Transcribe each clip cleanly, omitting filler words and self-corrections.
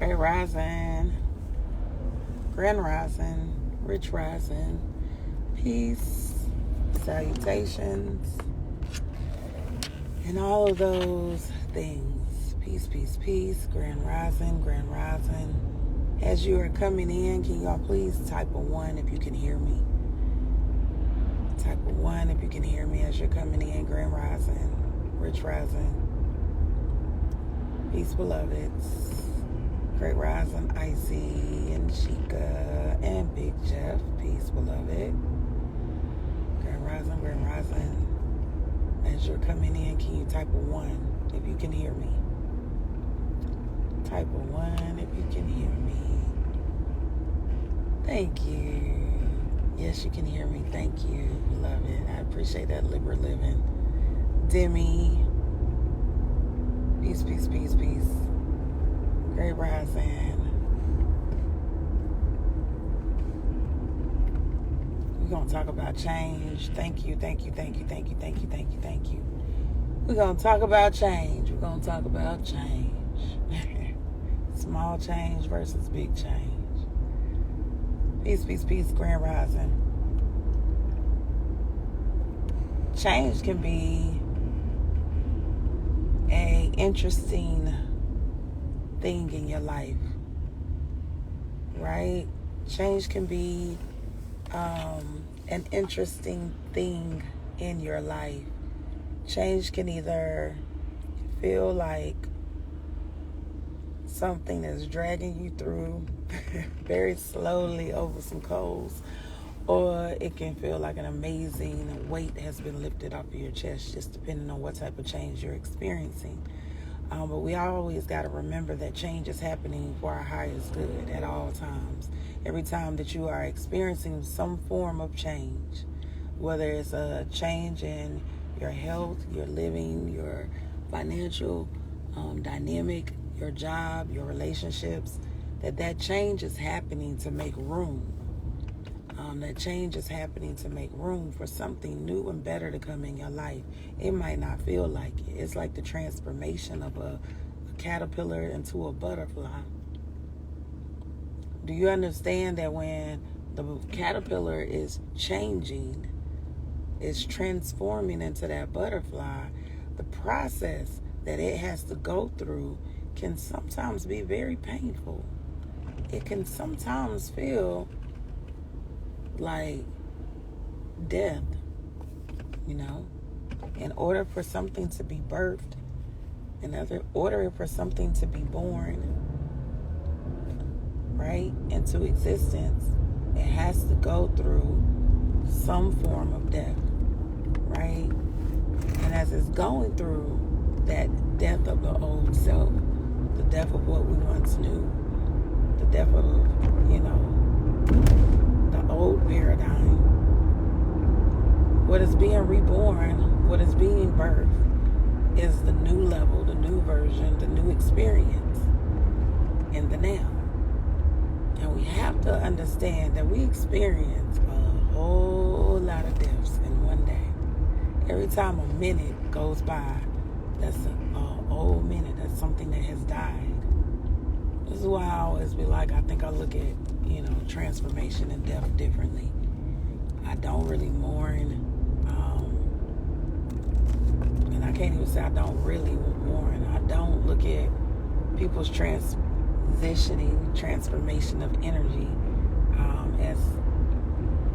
Great rising, grand rising, rich rising, peace, salutations, and all of those things. Peace, peace, peace, grand rising, grand rising. As you are coming in, can y'all please type a 1 if you can hear me? Type a 1 if you can hear me as you're coming in, grand rising, rich rising. Peace, beloveds. Great rising, Icy and Chica and Big Jeff. Peace, beloved. Grand rising. As you're coming in, can you type a 1 if you can hear me? Type a 1 if you can hear me. Thank you. Yes, you can hear me. Thank you, beloved. I appreciate that, Libra Living. Demi. Peace, peace, peace, peace. Great rising. We're going to talk about change. Thank you. We're going to talk about change. Small change versus big change. Peace, peace, peace, grand rising. Change can be an interesting thing in your life, right? Change can be an interesting thing in your life. Change can either feel like something is dragging you through very slowly over some coals, or it can feel like an amazing weight has been lifted off of your chest, just depending on what type of change you're experiencing. But we always got to remember that change is happening for our highest good at all times. Every time that you are experiencing some form of change, whether it's a change in your health, your living, your financial dynamic, your job, your relationships, that change is happening to make room. That change is happening to make room for something new and better to come in your life. It might not feel like it. It's like the transformation of a caterpillar into a butterfly. Do you understand that when the caterpillar is changing, is transforming into that butterfly, the process that it has to go through can sometimes be very painful. It can sometimes feel like death, in order for something to be birthed, in order for something to be born, right, into existence, it has to go through some form of death, right? And as it's going through that death of the old self, the death of what we once knew, the death of, the old paradigm, what is being reborn, what is being birthed is the new level, the new version, the new experience in the now. And we have to understand that we experience a whole lot of deaths in one day. Every time a minute goes by, that's an whole minute. That's something that has died. This is why I always be like, I think I look at, transformation and death differently. I don't really mourn, and I can't even say I don't really mourn. I don't look at people's transformation of energy as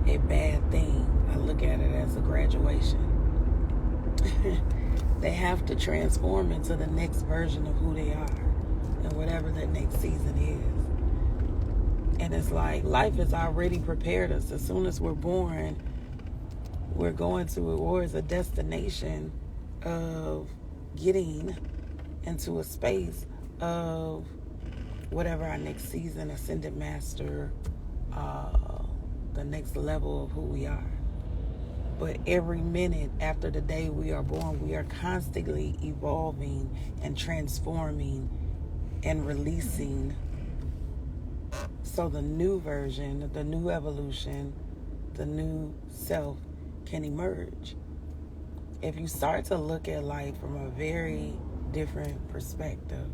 a bad thing. I look at it as a graduation. They have to transform into the next version of who they are and whatever that next season is. And it's like life has already prepared us. As soon as we're born, we're going to towards a destination of getting into a space of whatever our next season, ascended master, the next level of who we are. But every minute after the day we are born, we are constantly evolving and transforming and releasing. So the new version, the new evolution, the new self can emerge. If you start to look at life from a very different perspective,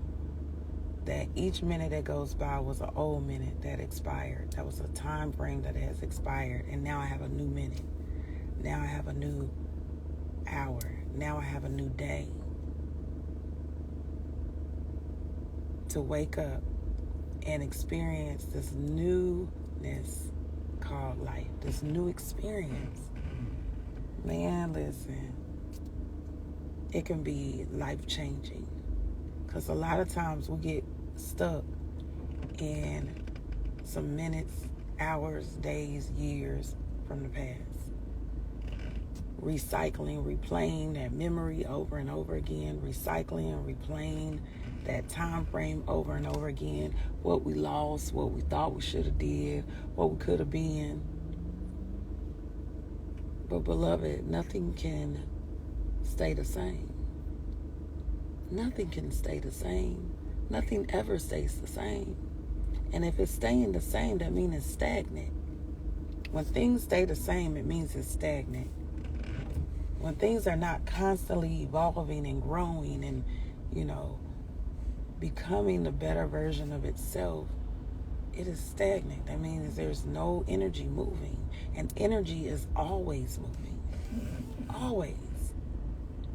that each minute that goes by was an old minute that expired. That was a time frame that has expired. And now I have a new minute. Now I have a new hour. Now I have a new day to wake up and experience this newness called life, this new experience. Man, listen, it can be life-changing, because a lot of times we get stuck in some minutes, hours, days, years from the past. Recycling, replaying that memory over and over again, recycling and replaying that time frame over and over again, what we lost, what we thought we should have did, what we could have been. But beloved, nothing can stay the same. Nothing can stay the same. Nothing ever stays the same. And if it's staying the same, that means it's stagnant. When things stay the same, it means it's stagnant. When things are not constantly evolving and growing and, becoming the better version of itself, it is stagnant. That means there's no energy moving. And energy is always moving. Always.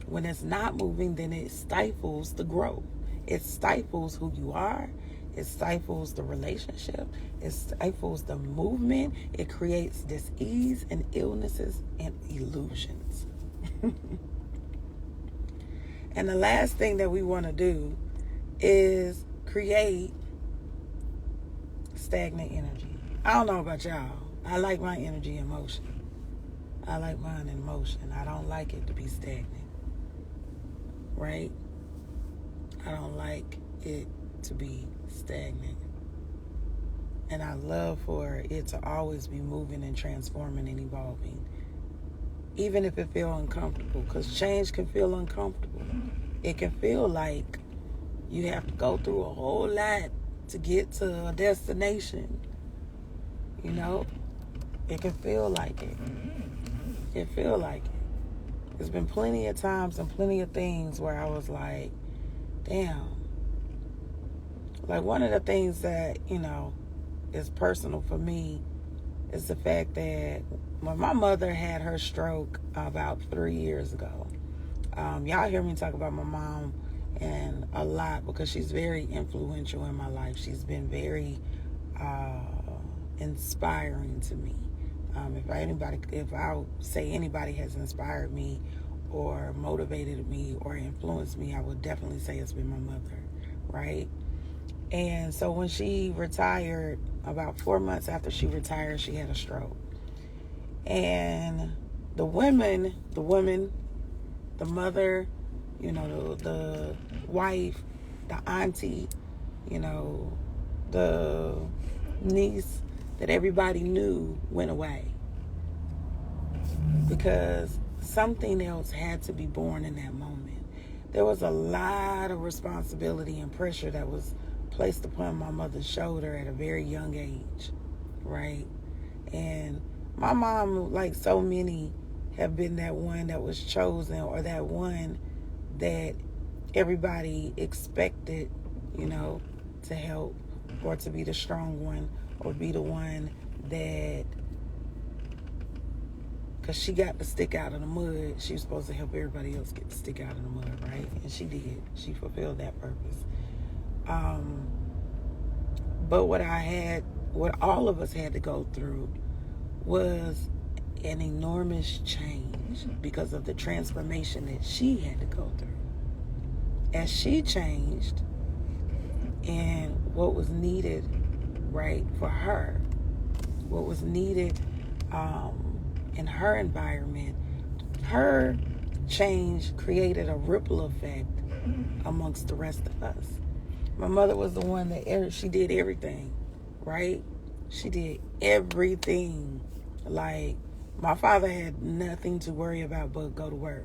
When it's not moving, then it stifles the growth. It stifles who you are. It stifles the relationship. It stifles the movement. It creates dis-ease and illnesses and illusions. And the last thing that we want to do is create stagnant energy. I don't know about y'all. I like my energy in motion. I like mine in motion. I don't like it to be stagnant. Right? I don't like it to be stagnant. And I love for it to always be moving and transforming and evolving. Even if it feels uncomfortable, because change can feel uncomfortable. It can feel like you have to go through a whole lot to get to a destination. It can feel like it. It feel like it. There's been plenty of times and plenty of things where I was like, damn. Like, one of the things that, is personal for me is the fact that when my mother had her stroke about 3 years ago, y'all hear me talk about my mom and a lot because she's very influential in my life. She's been very inspiring to me. If I say anybody has inspired me or motivated me or influenced me, I would definitely say it's been my mother, right? And so when she retired, about 4 months after she retired, she had a stroke. And the women, the mother, the wife, the auntie, the niece that everybody knew went away. Because something else had to be born in that moment. There was a lot of responsibility and pressure that was placed upon my mother's shoulder at a very young age, right? And my mom, like so many, have been that one that was chosen, or that one that everybody expected, to help, or to be the strong one, or be the one that, because she got to stick out of the mud, she was supposed to help everybody else get to stick out of the mud, right? And she did. She fulfilled that purpose. But what all of us had to go through was an enormous change because of the transformation that she had to go through. As she changed and what was needed, right, for her, what was needed in her environment, her change created a ripple effect amongst the rest of us. My mother was the one that she did everything, right? She did everything. Like, my father had nothing to worry about but go to work.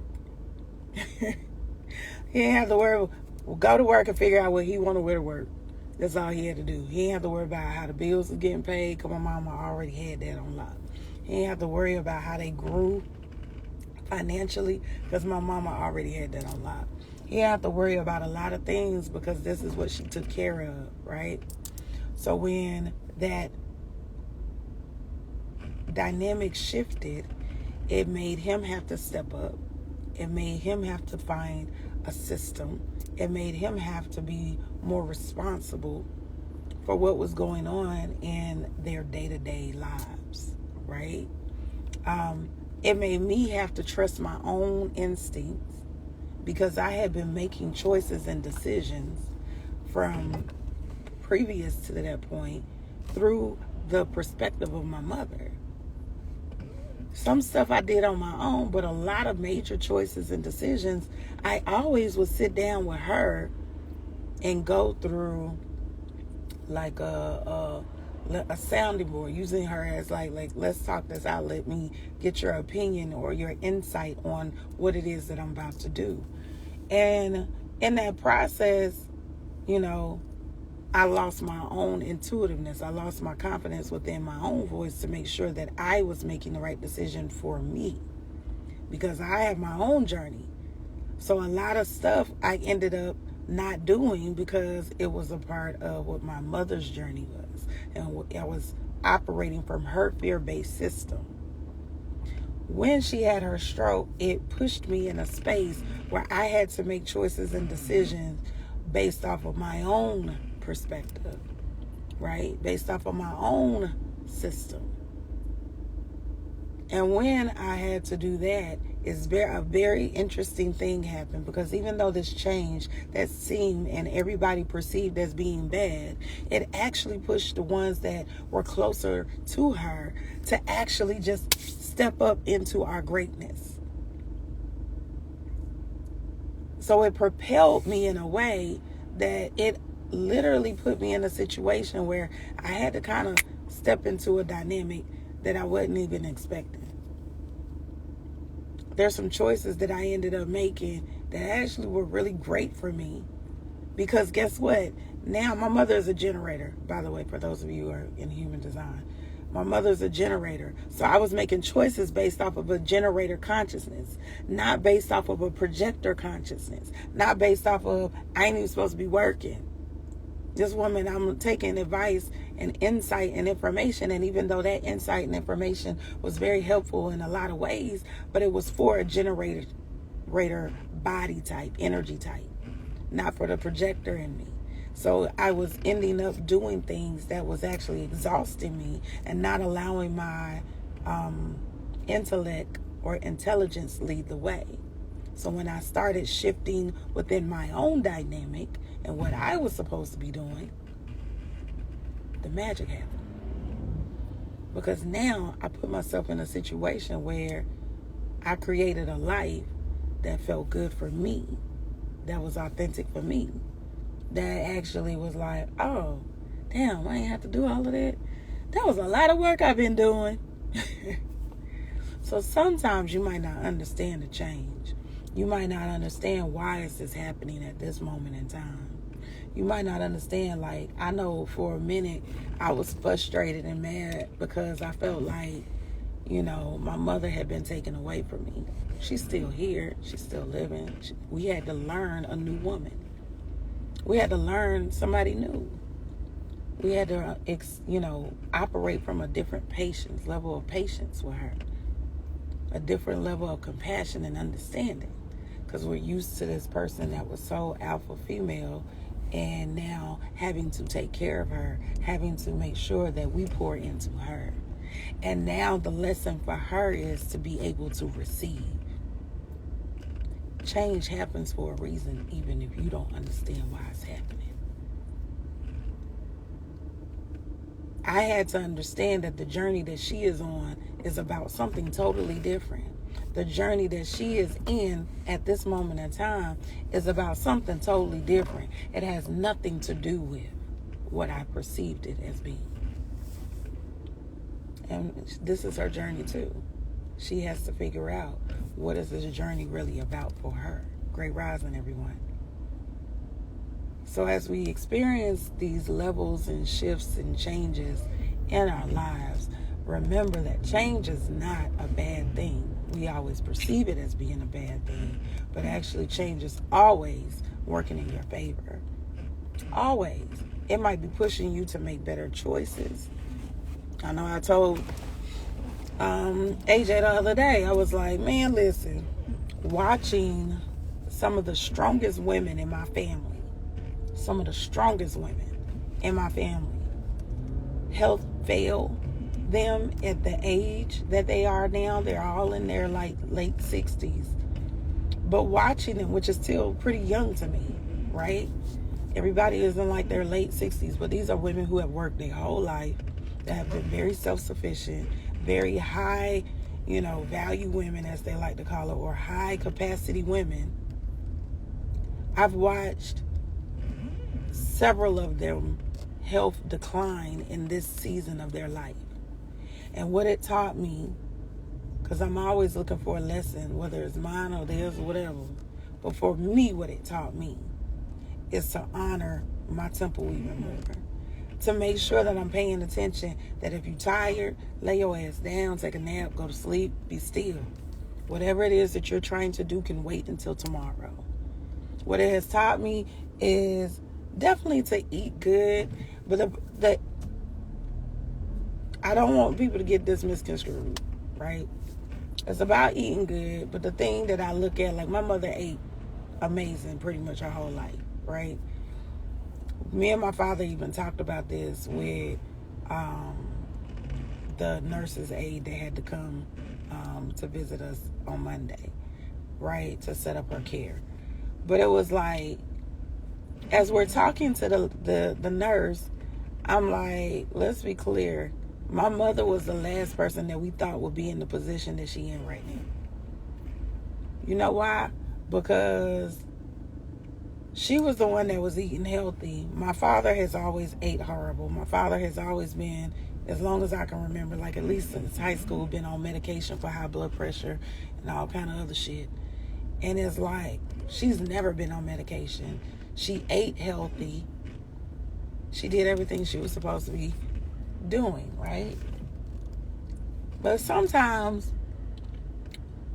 He didn't have to worry. Go to work and figure out what he wanted to wear to work. That's all he had to do. He didn't have to worry about how the bills were getting paid, because my mama already had that on lock. He didn't have to worry about how they grew financially, because my mama already had that on lock. He didn't have to worry about a lot of things because this is what she took care of, right? So when that dynamic shifted, it made him have to step up. It made him have to find a system. It made him have to be more responsible for what was going on in their day-to-day lives, right? It made me have to trust my own instincts because I had been making choices and decisions from previous to that point through the perspective of my mother. Some stuff I did on my own, but a lot of major choices and decisions, I always would sit down with her and go through like a sounding board, using her as like let's talk this out. Let me get your opinion or your insight on what it is that I'm about to do. And in that process, you know, I lost my own intuitiveness. I lost my confidence within my own voice to make sure that I was making the right decision for me, because I have my own journey. So a lot of stuff I ended up not doing because it was a part of what my mother's journey was. And I was operating from her fear-based system. When she had her stroke, it pushed me in a space where I had to make choices and decisions based off of my own perspective, right? Based off of my own system. And when I had to do that, a very interesting thing happened, because even though this change that seemed and everybody perceived as being bad, it actually pushed the ones that were closer to her to actually just step up into our greatness. So it propelled me in a way that it literally put me in a situation where I had to kind of step into a dynamic that I wasn't even expecting. There's some choices that I ended up making that actually were really great for me, because guess what? Now my mother is a generator, by the way, for those of you who are in human design. My mother's a generator. So I was making choices based off of a generator consciousness, not based off of a projector consciousness, not based off of I ain't even supposed to be working. This woman, I'm taking advice and insight and information, and even though that insight and information was very helpful in a lot of ways, but it was for a generator body type, energy type, not for the projector in me. So I was ending up doing things that was actually exhausting me and not allowing my intellect or intelligence lead the way. So when I started shifting within my own dynamic and what I was supposed to be doing, the magic happened. Because now I put myself in a situation where I created a life that felt good for me, that was authentic for me, that actually was like, oh, damn, I ain't have to do all of that. That was a lot of work I've been doing. So sometimes you might not understand the change. You might not understand why is this happening at this moment in time. You might not understand, like, I know for a minute I was frustrated and mad because I felt like, you know, my mother had been taken away from me. She's still here. She's still living. We had to learn a new woman. We had to learn somebody new. We had to, operate from a different level of patience with her. A different level of compassion and understanding. Because we're used to this person that was so alpha female, and now having to take care of her, having to make sure that we pour into her. And now the lesson for her is to be able to receive. Change happens for a reason, even if you don't understand why it's happening. I had to understand that the journey that she is on is about something totally different. The journey that she is in at this moment in time is about something totally different. It has nothing to do with what I perceived it as being. And this is her journey too. She has to figure out what is this journey really about for her. Great rising, everyone. So as we experience these levels and shifts and changes in our lives, remember that change is not a bad thing. We always perceive it as being a bad thing, but actually change is always working in your favor. Always. It might be pushing you to make better choices. I know I told AJ the other day, I was like, man, listen, watching some of the strongest women in my family, health fail them at the age that they are now. They're all in their like late 60s. But watching them, which is still pretty young to me, right? Everybody is in like their late 60s, but these are women who have worked their whole life, that have been very self-sufficient, very high, value women, as they like to call it, or high capacity women. I've watched several of them health decline in this season of their life. And what it taught me, because I'm always looking for a lesson, whether it's mine or theirs or whatever, but for me, what it taught me is to honor my temple even more. To make sure that I'm paying attention, that if you're tired, lay your ass down, take a nap, go to sleep, be still. Whatever it is that you're trying to do can wait until tomorrow. What it has taught me is definitely to eat good, but I don't want people to get this misconstrued, right? It's about eating good, but the thing that I look at, like my mother ate amazing pretty much her whole life, right? Me and my father even talked about this with the nurse's aide that had to come to visit us on Monday, right, to set up her care. But it was like, as we're talking to the nurse, I'm like, let's be clear. My mother was the last person that we thought would be in the position that she in right now. You know why? Because she was the one that was eating healthy. My father has always ate horrible. My father has always been, as long as I can remember, like at least since high school, been on medication for high blood pressure and all kind of other shit. And it's like, she's never been on medication. She ate healthy. She did everything she was supposed to be doing, right? But sometimes,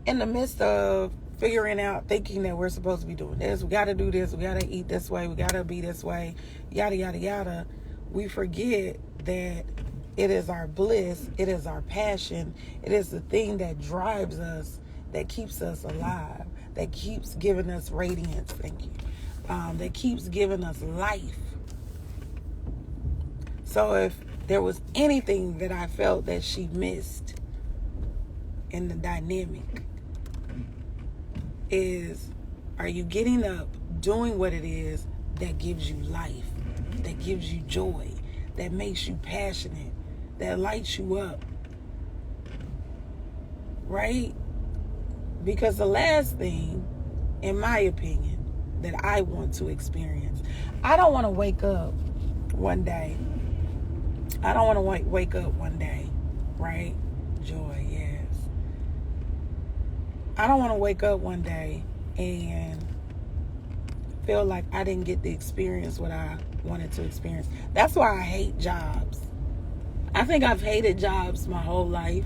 in the midst of figuring out, thinking that we're supposed to be doing this, we got to do this, we got to eat this way, we got to be this way, yada, yada, yada, we forget that it is our bliss, it is our passion, it is the thing that drives us, that keeps us alive, that keeps giving us radiance, thank you, that keeps giving us life. So if there was anything that I felt that she missed in the dynamic, is, are you getting up, doing what it is that gives you life, that gives you joy, that makes you passionate, that lights you up, right? Because the last thing, in my opinion, that I want to experience, I don't want to wake up one day. I don't want to wake up one day, right? Joy, yes. I don't want to wake up one day and feel like I didn't get to experience what I wanted to experience. That's why I hate jobs. I think I've hated jobs my whole life.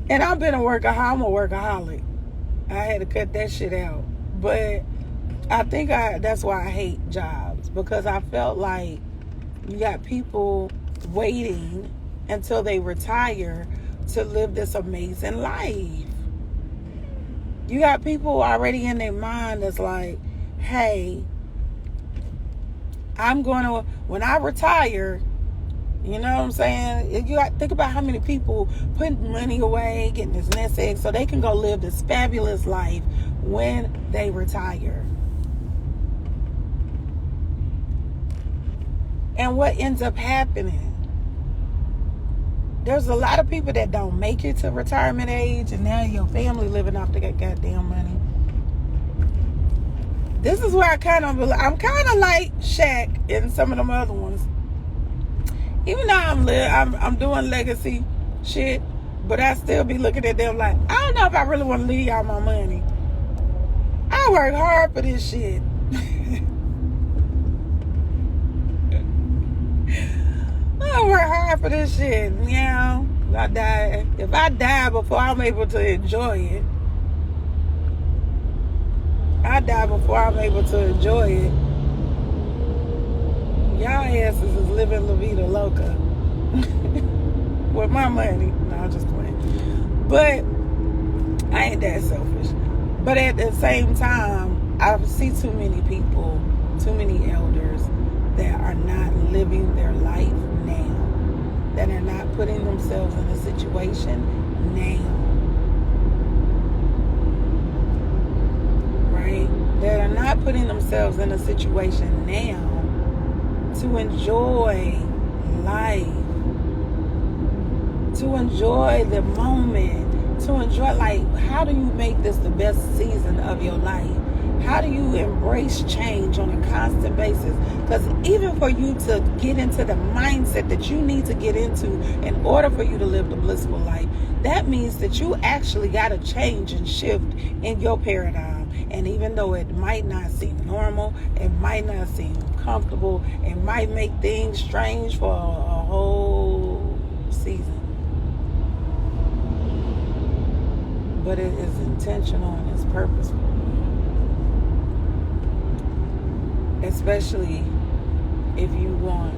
And I'm a workaholic. I had to cut that shit out. But I think that's why I hate jobs. Because I felt like you got people waiting until they retire to live this amazing life. You got people already in their mind that's like, hey, when I retire, you know what I'm saying? You got to think about how many people putting money away, getting this nest egg, so they can go live this fabulous life when they retire. And what ends up happening? There's a lot of people that don't make it to retirement age, and now your family living off the goddamn money. This is where I'm kind of like Shaq and some of them other ones. Even though I'm doing legacy shit, but I still be looking at them like, I don't know if I really want to leave y'all my money. I work hard for this shit. I work hard for this shit. If I die before I'm able to enjoy it, I die before I'm able to enjoy it, y'all asses is living La Vida Loca with my money. No, I'm just playing. But I ain't that selfish. But at the same time, I see too many people, too many elders that are not living their life now, that are not putting themselves in a situation now, right? That are not putting themselves in a situation now to enjoy life, to enjoy the moment, to enjoy, like, how do you make this the best season of your life? How do you embrace change on a constant basis? Because even for you to get into the mindset that you need to get into in order for you to live the blissful life, that means that you actually got to change and shift in your paradigm. And even though it might not seem normal, it might not seem comfortable, it might make things strange for a whole season. But it is intentional and it's purposeful. Especially if you want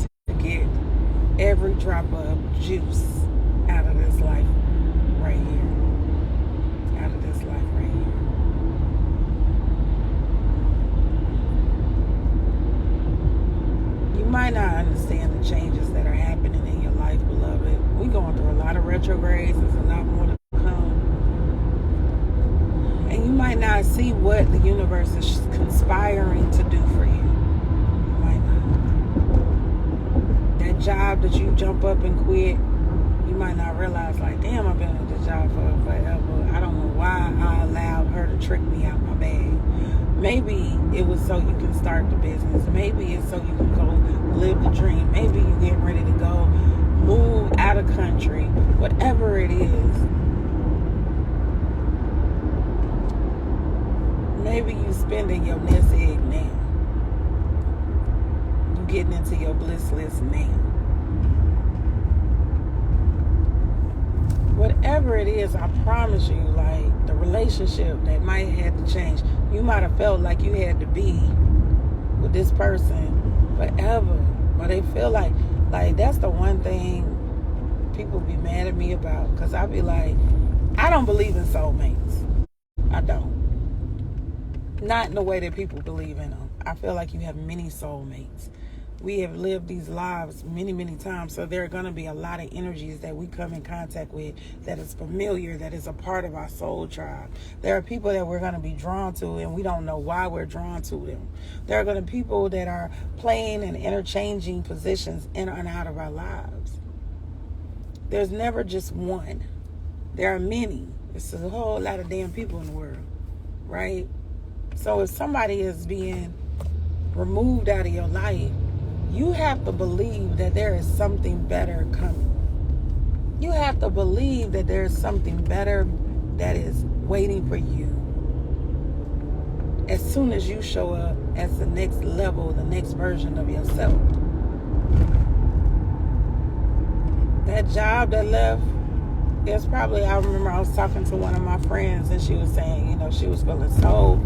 to get every drop of juice out of this life right here. Out of this life right here. You might not understand the changes that are happening in your life, beloved. We're going through a lot of retrogrades. There's a lot more to come. And you might not see what the universe is conspiring to do for you. You might not. That job that you jump up and quit, you might not realize, like, damn, I've been at this job for forever. I don't know why I allowed her to trick me out my bag. Maybe it was so you can start the business. Maybe it's so you can go live the dream. Maybe you're getting ready to go move out of country. Whatever it is. Maybe you spending your nest egg now. You getting into your bliss list now. Whatever it is, I promise you, like, the relationship that might have had to change. You might have felt like you had to be with this person forever. But they feel like that's the one thing people be mad at me about. Because I be like, I don't believe in soulmates. I don't. Not in the way that people believe in them. I feel like you have many soulmates. We have lived these lives many, many times. So there are going to be a lot of energies that we come in contact with that is familiar, that is a part of our soul tribe. There are people that we're going to be drawn to and we don't know why we're drawn to them. There are going to be people that are playing and interchanging positions in and out of our lives. There's never just one. There are many. It's a whole lot of damn people in the world, right? So if somebody is being removed out of your life, you have to believe that there is something better coming. You have to believe that there is something better that is waiting for you. As soon as you show up as the next level, the next version of yourself. That job that left, it's probably, I remember I was talking to one of my friends and she was saying, she was feeling so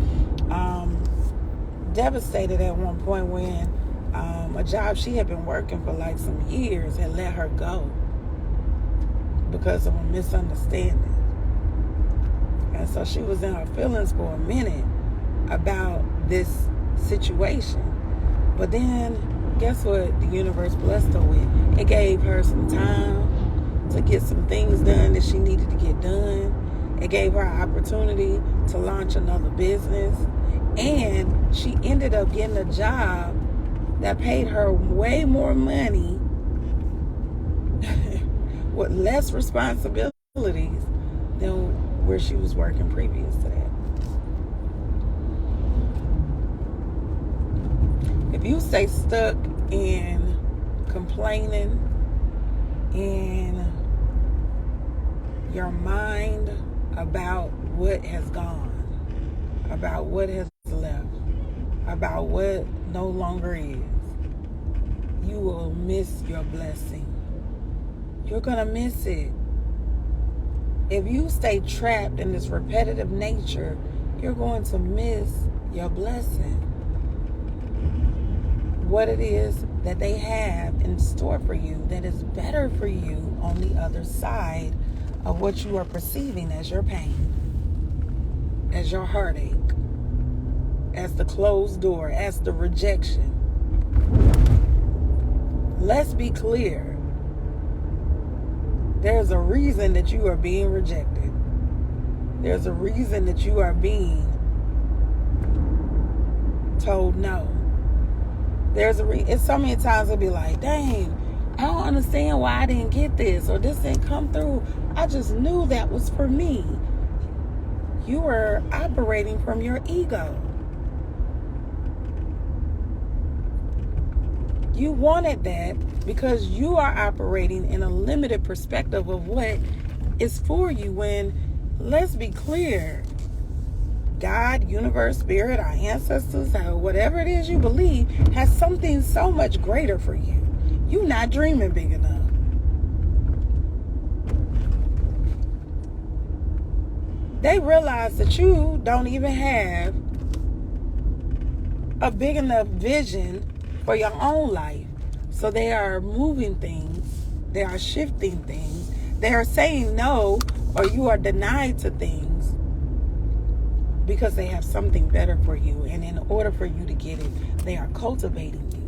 devastated at one point when a job she had been working for like some years had let her go because of a misunderstanding. And so she was in her feelings for a minute about this situation. But then, guess what the universe blessed her with? It gave her some time to get some things done that she needed to get done. It gave her an opportunity to launch another business. And she ended up getting a job that paid her way more money with less responsibilities than where she was working previous to that. If you stay stuck in complaining in your mind about what has gone, about what has left, about what no longer is, you will miss your blessing. You're gonna miss it. If you stay trapped in this repetitive nature you're going to miss your blessing. What it is that they have in store for you that is better for you on the other side of what you are perceiving as your pain, as your heartache, as the closed door, as the rejection. Let's be clear. There's a reason that you are being rejected. There's a reason that you are being told no. It's so many times I'll be like, dang, I don't understand why I didn't get this or this didn't come through. I just knew that was for me. You were operating from your ego. You wanted that because you are operating in a limited perspective of what is for you, when, let's be clear, God, universe, spirit, our ancestors, whatever it is you believe, has something so much greater for you. You're not dreaming big enough. They realize that you don't even have a big enough vision for your own life. So they are moving things. They are shifting things. They are saying no, or you are denied to things because they have something better for you. And in order for you to get it, they are cultivating you.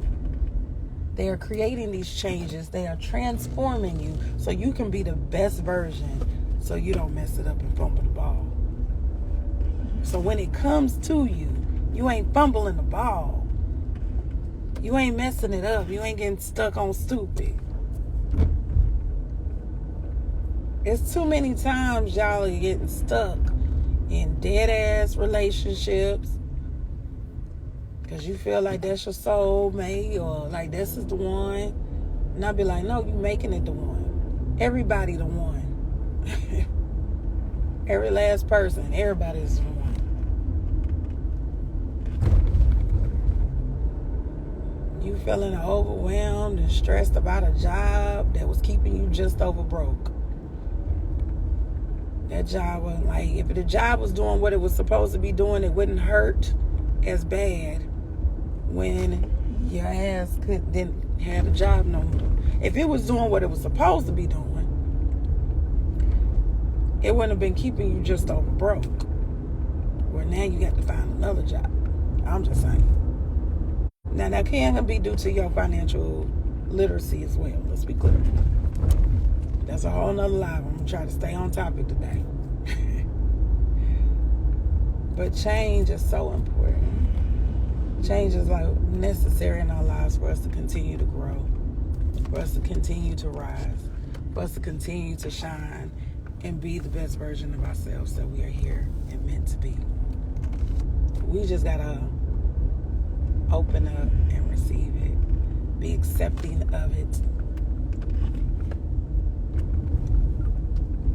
They are creating these changes. They are transforming you so you can be the best version, so you don't mess it up and fumble the ball. So when it comes to you, you ain't fumbling the ball. You ain't messing it up. You ain't getting stuck on stupid. It's too many times y'all are getting stuck in dead-ass relationships because you feel like that's your soulmate or like this is the one. And I'll be like, no, you making it the one. Everybody the one. Every last person. Everybody is the one. You feeling overwhelmed and stressed about a job that was keeping you just over broke. That job was like, if the job was doing what it was supposed to be doing, it wouldn't hurt as bad when your ass didn't have a job no more. If it was doing what it was supposed to be doing, it wouldn't have been keeping you just over broke. Where now you got to find another job. I'm just saying. Now that can be due to your financial literacy as well. Let's be clear. That's a whole nother live. I'm going to try to stay on topic today. But change is so important. Change is like necessary in our lives for us to continue to grow, for us to continue to rise, for us to continue to shine and be the best version of ourselves that we are here and meant to be. We just got to open up and receive it. Be accepting of it.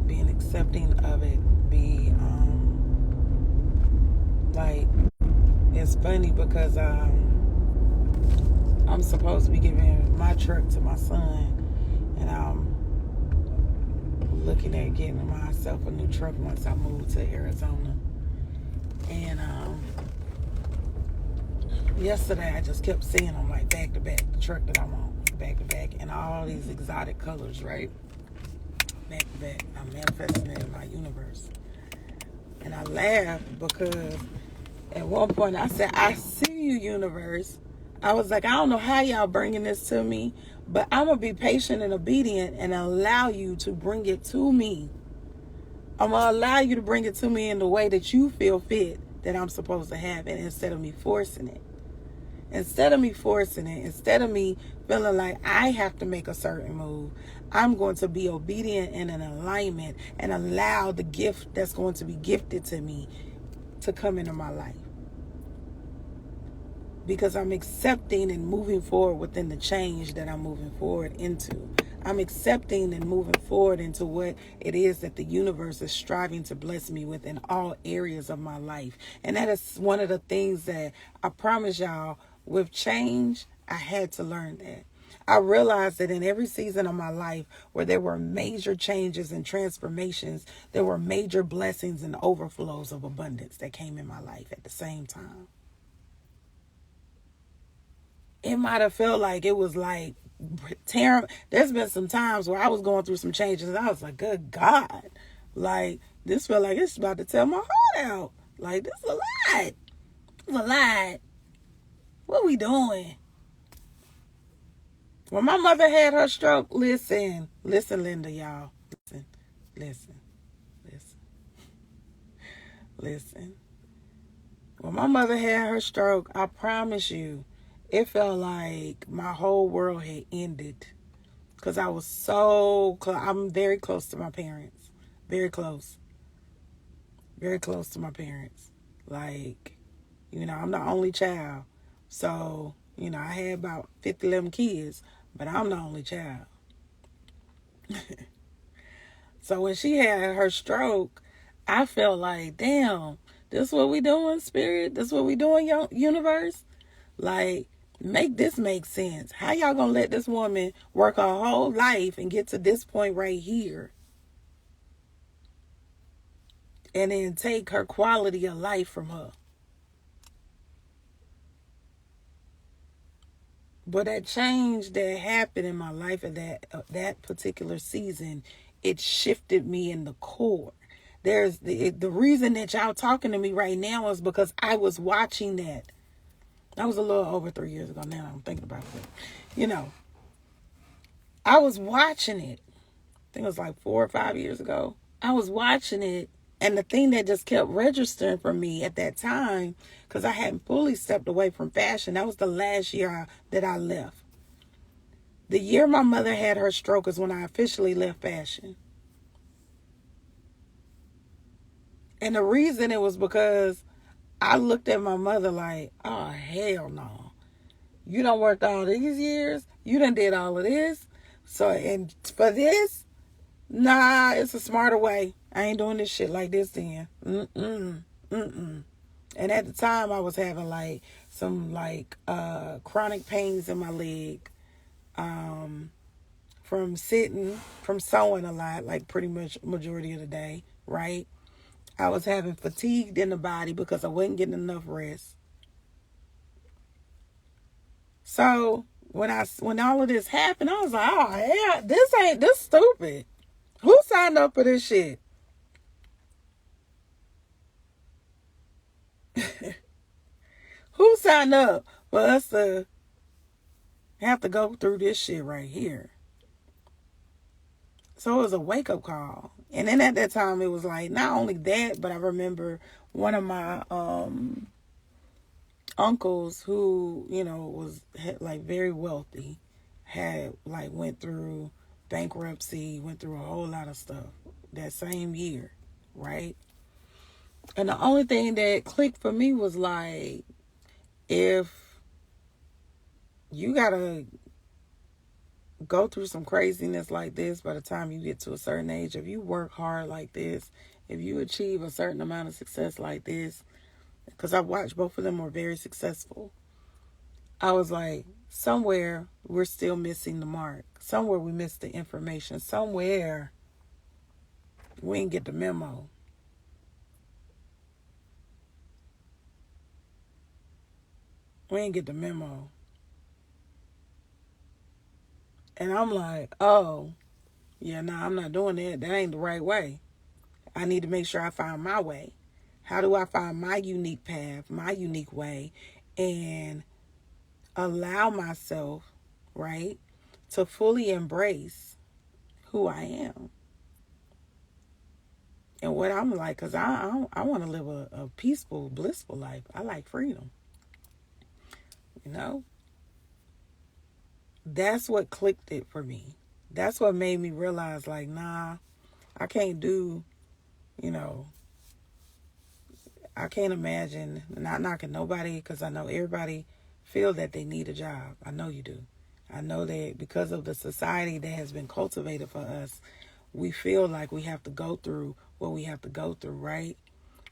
Being accepting of it. Be like, it's funny because I'm supposed to be giving my truck to my son, and I'm looking at getting myself a new truck once I move to Arizona. And yesterday I just kept seeing them like back to back, the truck that I want, back to back, and all these exotic colors, right? Back to back. I'm manifesting it in my universe. And I laughed because at one point I said, I see you, universe. I was like, I don't know how y'all bringing this to me, but I'm going to be patient and obedient and allow you to bring it to me. I'm going to allow you to bring it to me in the way that you feel fit that I'm supposed to have it, instead of me forcing it. Instead of me forcing it, instead of me feeling like I have to make a certain move, I'm going to be obedient and in alignment and allow the gift that's going to be gifted to me to come into my life. Because I'm accepting and moving forward within the change that I'm moving forward into. I'm accepting and moving forward into what it is that the universe is striving to bless me with in all areas of my life. And that is one of the things that I promise y'all, with change, I had to learn that. I realized that in every season of my life where there were major changes and transformations, there were major blessings and overflows of abundance that came in my life at the same time. It might have felt like it was like terrible. There's been some times where I was going through some changes and I was like, good God. Like, this felt like it's about to tear my heart out. Like, this is a lot. It's a lot. What we doing? When my mother had her stroke, listen, Linda, y'all. Listen. When my mother had her stroke, I promise you, it felt like my whole world had ended. Because I was so close. I'm very close to my parents. Very close. Very close to my parents. Like, I'm the only child. So, I had about 11 kids, but I'm the only child. So when she had her stroke, I felt like, damn, this is what we doing, Spirit? This is what we doing, universe? Like, make this make sense. How y'all gonna let this woman work her whole life and get to this point right here? And then take her quality of life from her. But that change that happened in my life at that particular season, it shifted me in the core. There's the reason that y'all talking to me right now is because I was watching that. That was a little over 3 years ago now. I'm thinking about it. I was watching it. I think it was like 4 or 5 years ago. I was watching it. And the thing that just kept registering for me at that time, because I hadn't fully stepped away from fashion, that was the last year that I left. The year my mother had her stroke is when I officially left fashion. And the reason it was because I looked at my mother like, oh, hell no. You done worked all these years. You done did all of this. So, and for this, nah, it's a smarter way. I ain't doing this shit like this then. And at the time, I was having like some chronic pains in my leg from sewing a lot, like pretty much majority of the day, right? I was having fatigued in the body because I wasn't getting enough rest. So when all of this happened, I was like, oh hell, this stupid. Who signed up for this shit? Who signed up for us to have to go through this shit right here? So it was a wake-up call. And then at that time, it was like, not only that, but I remember one of my uncles who, was like very wealthy, had like went through bankruptcy, went through a whole lot of stuff that same year, right? And the only thing that clicked for me was like, if you gotta go through some craziness like this by the time you get to a certain age, if you work hard like this, if you achieve a certain amount of success like this, because I watched both of them were very successful, I was like, somewhere we're still missing the mark. Somewhere we missed the information. Somewhere we didn't get the memo. We didn't get the memo. And I'm like, oh, yeah, nah, I'm not doing that. That ain't the right way. I need to make sure I find my way. How do I find my unique path, my unique way, and allow myself, right, to fully embrace who I am and what I'm like? Because I want to live a peaceful, blissful life. I like freedom. That's what clicked it for me. That's what made me realize, like, nah, I can't do, I can't imagine not knocking nobody, because I know everybody feel that they need a job. I know you do. I know that because of the society that has been cultivated for us, we feel like we have to go through what we have to go through, right?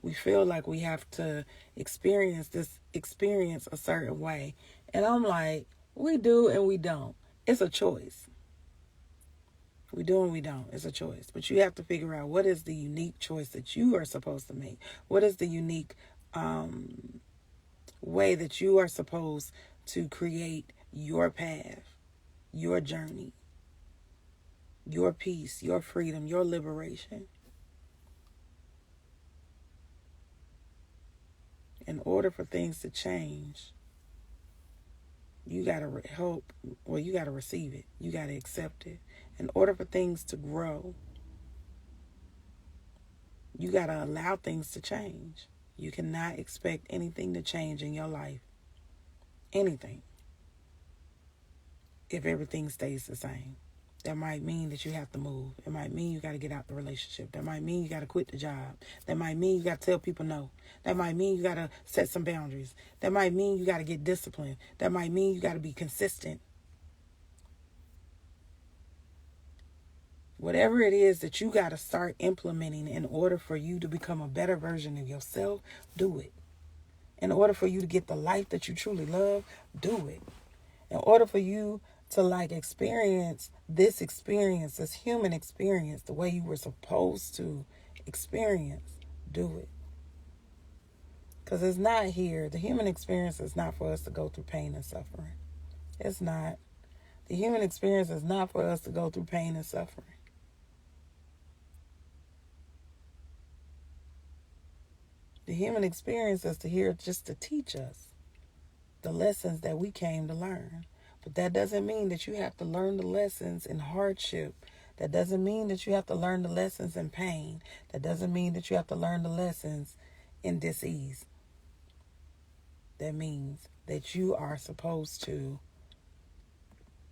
We feel like we have to experience a certain way. And I'm like, we do and we don't. It's a choice. We do and we don't. It's a choice. But you have to figure out what is the unique choice that you are supposed to make. What is the unique way that you are supposed to create your path, your journey, your peace, your freedom, your liberation. In order for things to change, you got to you got to receive it. You got to accept it. In order for things to grow, you got to allow things to change. You cannot expect anything to change in your life, anything, if everything stays the same. That might mean that you have to move. It might mean you got to get out the relationship. That might mean you got to quit the job. That might mean you got to tell people no. That might mean you got to set some boundaries. That might mean you got to get disciplined. That might mean you got to be consistent. Whatever it is that you got to start implementing in order for you to become a better version of yourself, do it. In order for you to get the life that you truly love, do it. In order for you to experience, this human experience, the way you were supposed to experience, do it. Because it's not here. The human experience is not for us to go through pain and suffering. It's not. The human experience is not for us to go through pain and suffering. The human experience is here just to teach us the lessons that we came to learn. But that doesn't mean that you have to learn the lessons in hardship. That doesn't mean that you have to learn the lessons in pain. That doesn't mean that you have to learn the lessons in dis-ease. That means that you are supposed to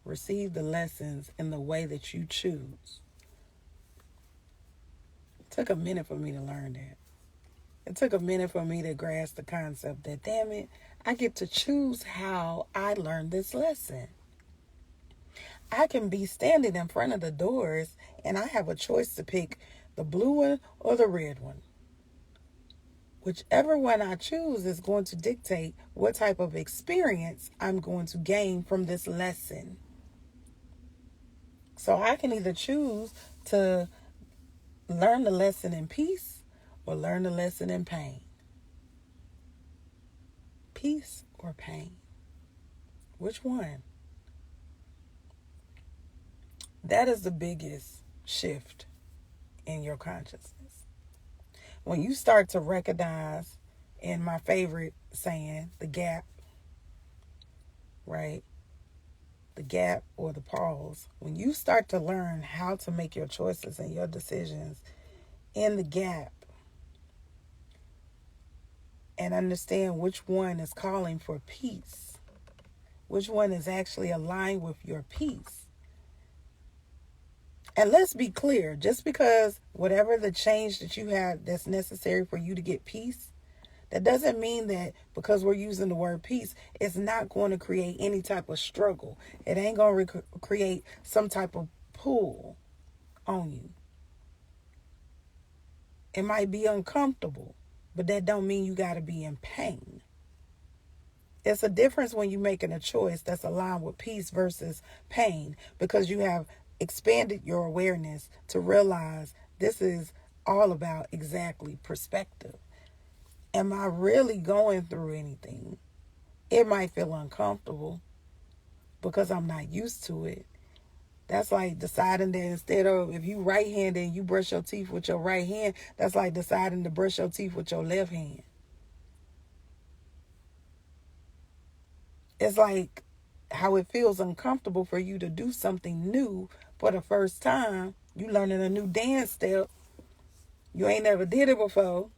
receive the lessons in the way that you choose. It took a minute for me to learn that. It took a minute for me to grasp the concept that, damn it, I get to choose how I learn this lesson. I can be standing in front of the doors and I have a choice to pick the blue one or the red one. Whichever one I choose is going to dictate what type of experience I'm going to gain from this lesson. So I can either choose to learn the lesson in peace or learn the lesson in pain. Peace or pain? Which one? That is the biggest shift in your consciousness. When you start to recognize, in my favorite saying, the gap, right? The gap or the pause. When you start to learn how to make your choices and your decisions in the gap, and understand which one is calling for peace, which one is actually aligned with your peace. And let's be clear, just because whatever the change that you have that's necessary for you to get peace, that doesn't mean that because we're using the word peace, it's not going to create any type of struggle. It ain't going to create some type of pull on you. It might be uncomfortable, but that don't mean you got to be in pain. It's a difference when you're making a choice that's aligned with peace versus pain, because you have expanded your awareness to realize this is all about exactly perspective. Am I really going through anything? It might feel uncomfortable because I'm not used to it. That's like deciding that instead of, if you right-handed and you brush your teeth with your right hand, that's like deciding to brush your teeth with your left hand. It's like how it feels uncomfortable for you to do something new for the first time. You learning a new dance step. You ain't never did it before.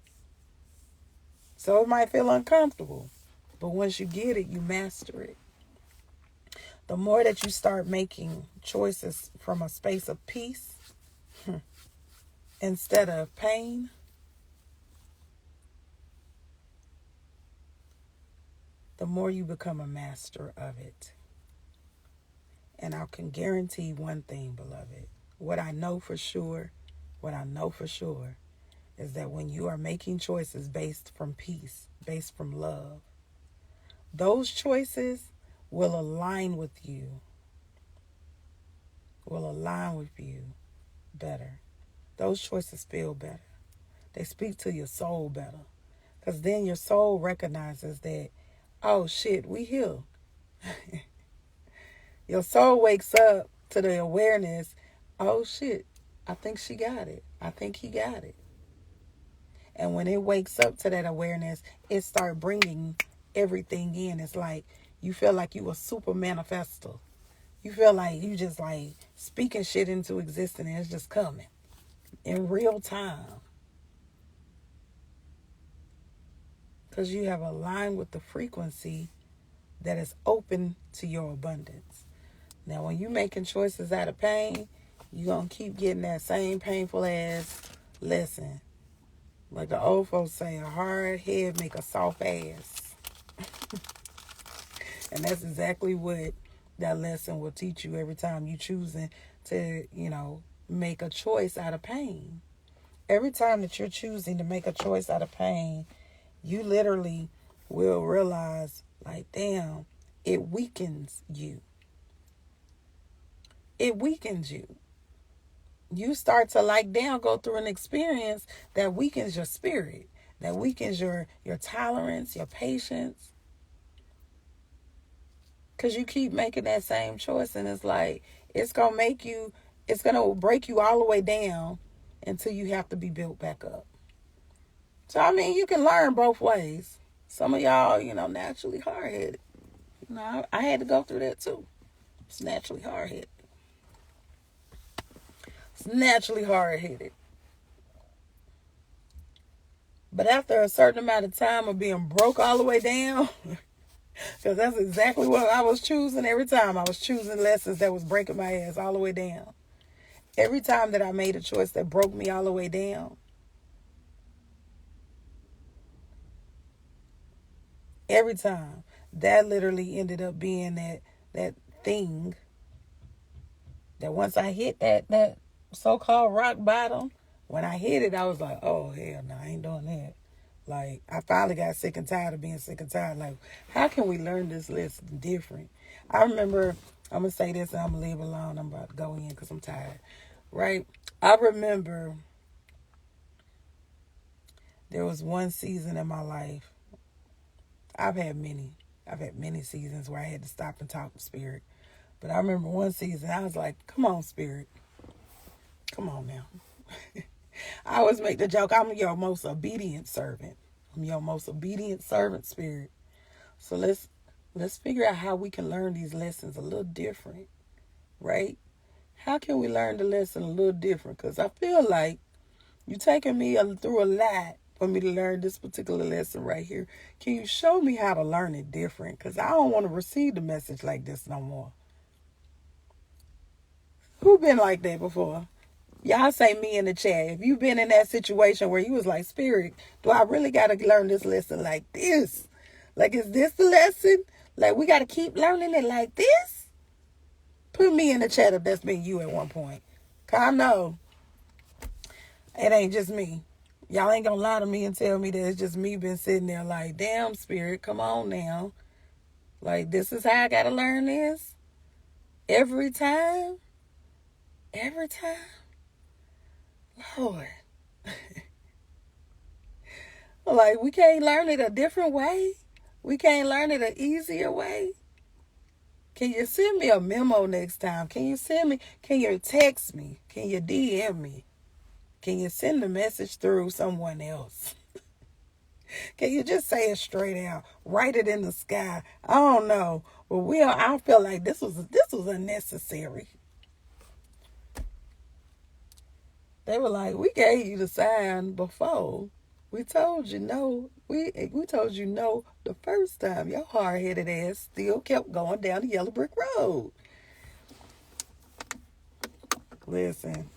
So it might feel uncomfortable. But once you get it, you master it. The more that you start making choices from a space of peace instead of pain, the more you become a master of it. And I can guarantee one thing, beloved. What I know for sure is that when you are making choices based from peace, based from love, those choices will align with you will align with you better. Those choices feel better. They speak to your soul better. Because then your soul recognizes that, oh shit, we here. Your soul wakes up to the awareness, oh shit, I think she got it. I think he got it. And when it wakes up to that awareness, it starts bringing everything in. It's like you feel like you a super manifester. You feel like you just like speaking shit into existence and it's just coming in real time. Because you have aligned with the frequency that is open to your abundance. Now, when you're making choices out of pain, you're going to keep getting that same painful ass lesson. Like the old folks say, a hard head make a soft ass. And that's exactly what that lesson will teach you every time you choosing to, make a choice out of pain. Every time that you're choosing to make a choice out of pain, you literally will realize, like, damn, it weakens you. It weakens you. You start to go through an experience that weakens your spirit, that weakens your tolerance, your patience. Because you keep making that same choice and it's like, it's going to break you all the way down until you have to be built back up. So, you can learn both ways. Some of y'all, naturally hard-headed. I had to go through that too. It's naturally hard-headed. But after a certain amount of time of being broke all the way down, because that's exactly what I was choosing every time. I was choosing lessons that was breaking my ass all the way down. Every time that I made a choice that broke me all the way down, every time, that literally ended up being that thing that once I hit that so-called rock bottom, when I hit it, I was like, oh, hell no, I ain't doing that. Like, I finally got sick and tired of being sick and tired. Like, how can we learn this lesson different? I remember, I'm going to say this and I'm going to leave it alone. I'm about to go in because I'm tired. Right? I remember there was one season in my life. I've had many seasons where I had to stop and talk to Spirit. But I remember one season, I was like, come on, Spirit. Come on now. I always make the joke, I'm your most obedient servant. I'm your most obedient servant, Spirit. So let's figure out how we can learn these lessons a little different, right? How can we learn the lesson a little different? Because I feel like you're taking me through a lot for me to learn this particular lesson right here. Can you show me how to learn it different? Because I don't want to receive the message like this no more. Who been like that before? Y'all say me in the chat. If you've been in that situation where you was like, Spirit, do I really got to learn this lesson like this? Like, is this the lesson? Like, we got to keep learning it like this? Put me in the chat if that's been you at one point. Because I know it ain't just me. Y'all ain't going to lie to me and tell me that it's just me been sitting there like, damn, Spirit, come on now. Like, this is how I got to learn this? Every time? Every time? Lord. Like, we can't learn it a different way? We can't learn it an easier way? Can you send me a memo next time? Can you text me? Can you DM me? Can you send the message through someone else? Can you just say it straight out? Write it in the sky. I don't know. But I feel like this was unnecessary. They were like, we gave you the sign before. We told you no. We told you no the first time. Your hard-headed ass still kept going down the yellow brick road. Listen.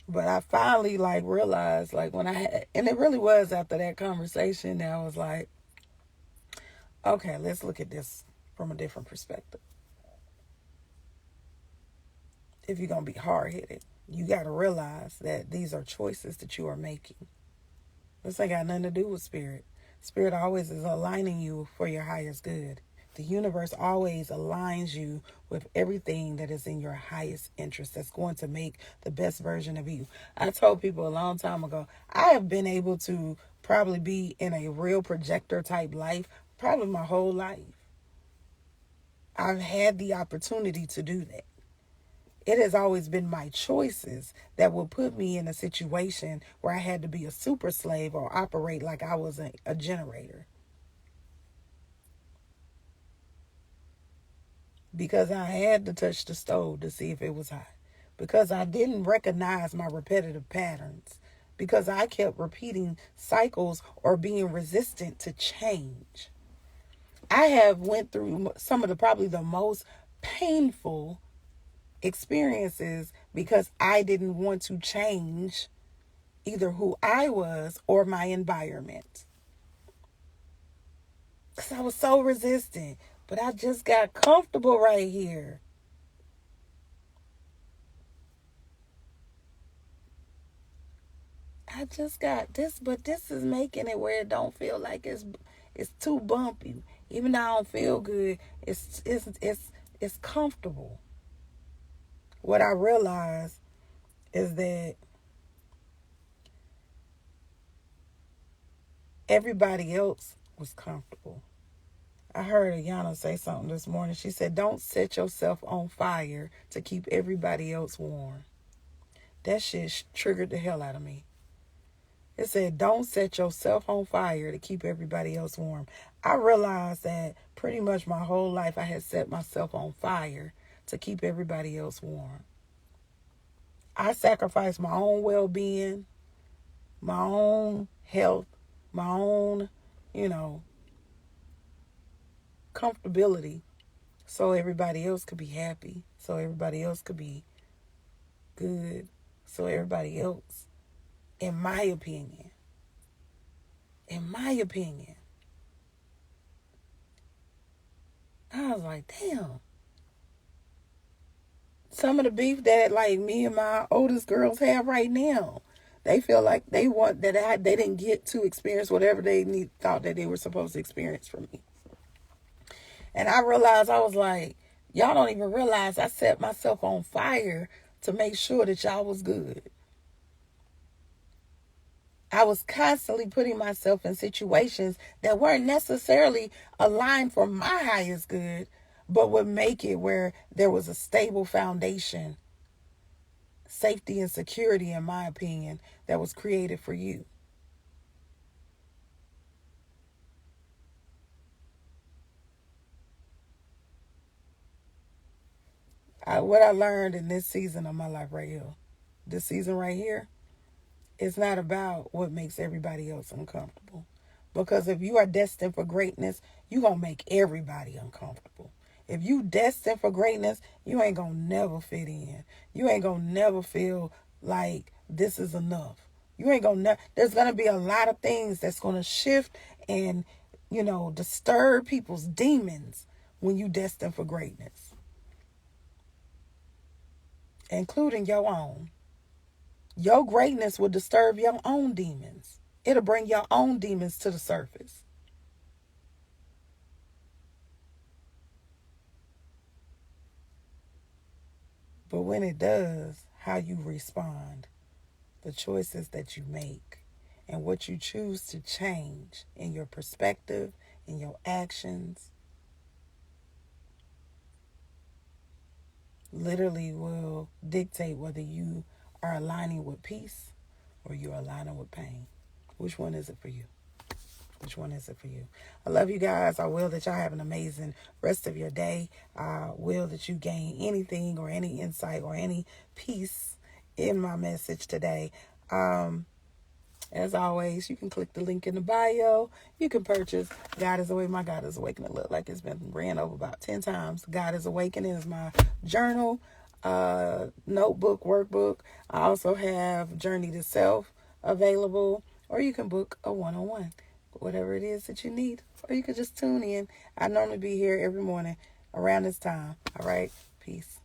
But I finally realized and it really was after that conversation that I was like, okay, let's look at this from a different perspective. If you're going to be hard-headed, you got to realize that these are choices that you are making. This ain't got nothing to do with Spirit. Spirit always is aligning you for your highest good. The universe always aligns you with everything that is in your highest interest, that's going to make the best version of you. I told people a long time ago, I have been able to probably be in a real projector type life probably my whole life. I've had the opportunity to do that. It has always been my choices that will put me in a situation where I had to be a super slave or operate like I was a generator. Because I had to touch the stove to see if it was hot. Because I didn't recognize my repetitive patterns. Because I kept repeating cycles or being resistant to change. I have went through some of probably the most painful experiences because I didn't want to change either who I was or my environment. Because I was so resistant. But I just got comfortable right here. I just got this, but this is making it where it don't feel like it's too bumpy. Even though I don't feel good, it's comfortable. What I realized is that everybody else was comfortable. I heard Ayana say something this morning. She said, "Don't set yourself on fire to keep everybody else warm." That shit triggered the hell out of me. It said, "Don't set yourself on fire to keep everybody else warm." I realized that pretty much my whole life I had set myself on fire to keep everybody else warm. I sacrificed my own well-being, my own health, my own, comfortability so everybody else could be happy, so everybody else could be good, so everybody else, in my opinion, I was like, damn. Some of the beef that like me and my oldest girls have right now, they feel like they want that they didn't get to experience whatever they thought that they were supposed to experience from me. And I realized, I was like, y'all don't even realize I set myself on fire to make sure that y'all was good. I was constantly putting myself in situations that weren't necessarily aligned for my highest good, but would make it where there was a stable foundation, safety and security, in my opinion, that was created for you. What I learned in this season of my life right here, this season right here, it's not about what makes everybody else uncomfortable. Because if you are destined for greatness, you're going to make everybody uncomfortable. If you destined for greatness, you ain't going to never fit in. You ain't going to never feel like this is enough. You ain't going to, there's going to be a lot of things that's going to shift and, disturb people's demons when you destined for greatness. Including your own. Your greatness will disturb your own demons. It'll bring your own demons to the surface. But when it does, how you respond, the choices that you make, and what you choose to change in your perspective, in your actions, literally will dictate whether you are aligning with peace or you're aligning with pain. Which one is it for you? Which one is it for you? I love you guys. I will that y'all have an amazing rest of your day. I will that you gain anything or any insight or any peace in my message today. As always, you can click the link in the bio. You can purchase God is Awake. My God is Awakening. It look like it's been ran over about 10 times. God is Awakening is my journal, notebook, workbook. I also have Journey to Self available, or you can book a one-on-one, whatever it is that you need, or you can just tune in. I normally be here every morning around this time. All right. Peace.